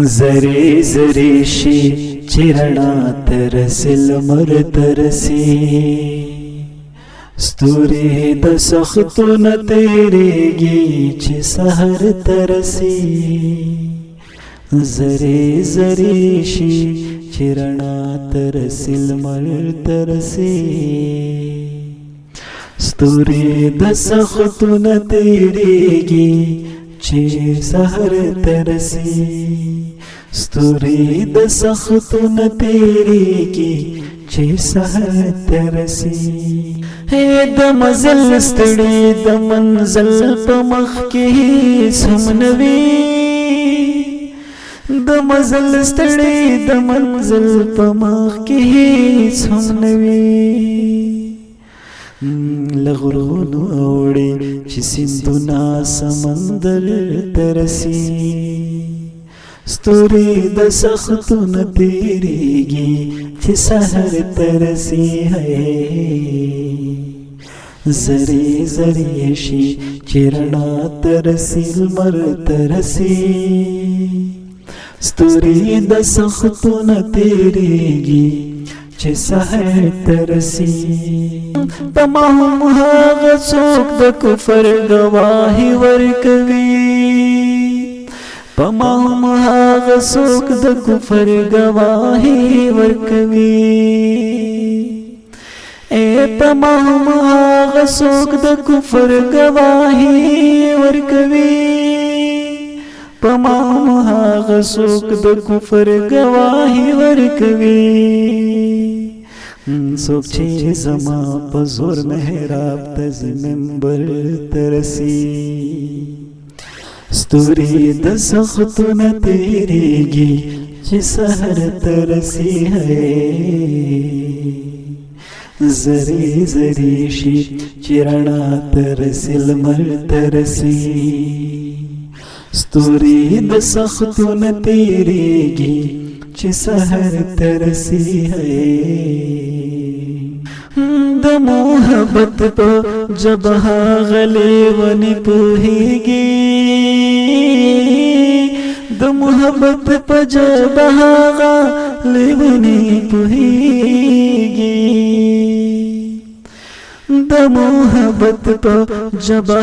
زری زری شي چرنا ترسل مر ترسي ستوري د سختونه تیریږي چې سحر ترسي زری زری شي چرنا ترسل مر ترسي ستوري د سختونه تیریږي چې سحر ترسي ستوري د سختونه تیریږي چې سحر ترسي د مزل ستړي د منزل په مخ کې سمنوي د مزل ستړي د منزل په مخ کې سمنوي لغرونو اوړي چې سیندونه سمندر ترسي ستوري د سختونه تیریږي چې سحر ترسي زری زری شي چرنا ترسي لمر ترسي ستوري د سختونه تیریږي چې سحر ترسي تمام هغه څوک د کفر گواهی ورکوي تمام هغه څوک د کفر گواهی ورکوي تمام هغه څوک د کفر گواهی ورکوي تمام هغه څوک د کفر گواهی ورکوي څوک چې زما په زور محراب ته منبر ترسي ستوري د سختونه تیریږي چې سحر ترسي زری زری شي چرنا ترسي لمر ترسي ستوري د سختونه تیریږي چې سحر ترسي د محبت په جبه غلي ونی پوهیږي د محبت په جبه غلي ونی پوهیږي د محبت په جبه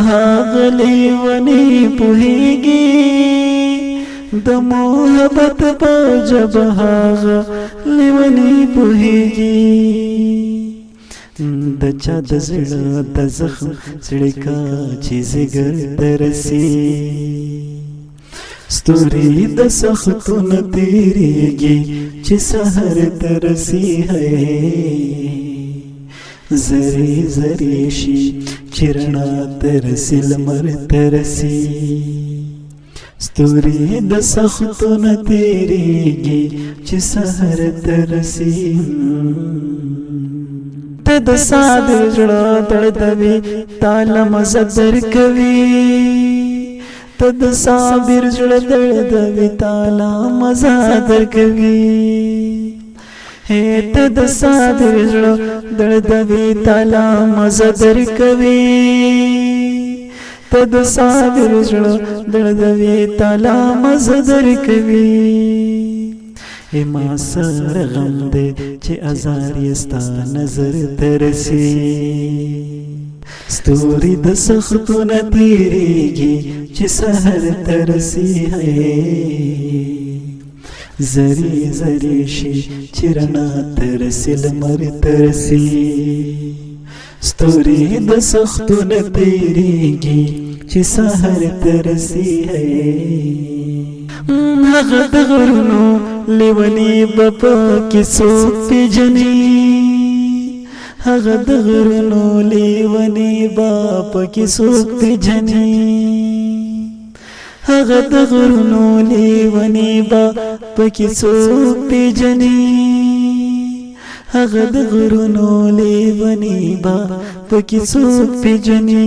غلي ونی پوهیږي د محبت په جبه غلي ونی پوهیږي د چا د زړه د زخم څړیکا چې زګر ترسي ستوري د سختونه تیریږي چې سحر ترسي زری زری شي چرنا ترسي لمر ترسي ستوري د سختونه تیریږي چې سحر ترسي د صادر زړه تړدوي تعالی مزدر کوي د صابر زړه تړدوي تعالی مزدر کوي د صادر زړه تړدوي تعالی مزدر کوي د صابر زړه تړدوي تعالی مزدر کوي ما سر غم دے چه ازار یستا نظر ترسی ستوری د سختونه تیریږي چې سحر ترسی زری زری شي چرنا ترسی لمر ترسی ستوری د سختونه تیریږي چې سحر ترسی هغه د غرونو لیونی بپا کی څوک پیژني هغه د غرونو لیونی بپا کی څوک پیژني هغه د غرونو لیونی بپا کی څوک پیژني هغه د غرونو لیونی بپا کی څوک پیژني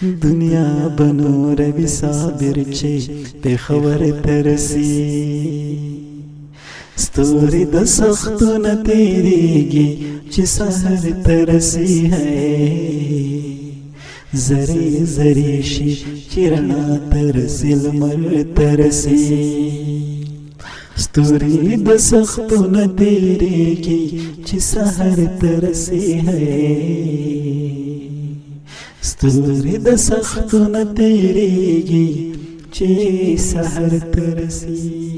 دنیا بنو روی صابر چه پیخور ترسی ستوری د سختونه تیریږي چې سحر ترسی زری زری شي چرنا ترسل مر ترسي ستوري د سختو نه تیریږي چې سحر ترسي ہے ستوري د سختو نه تیریږي چې سحر ترسي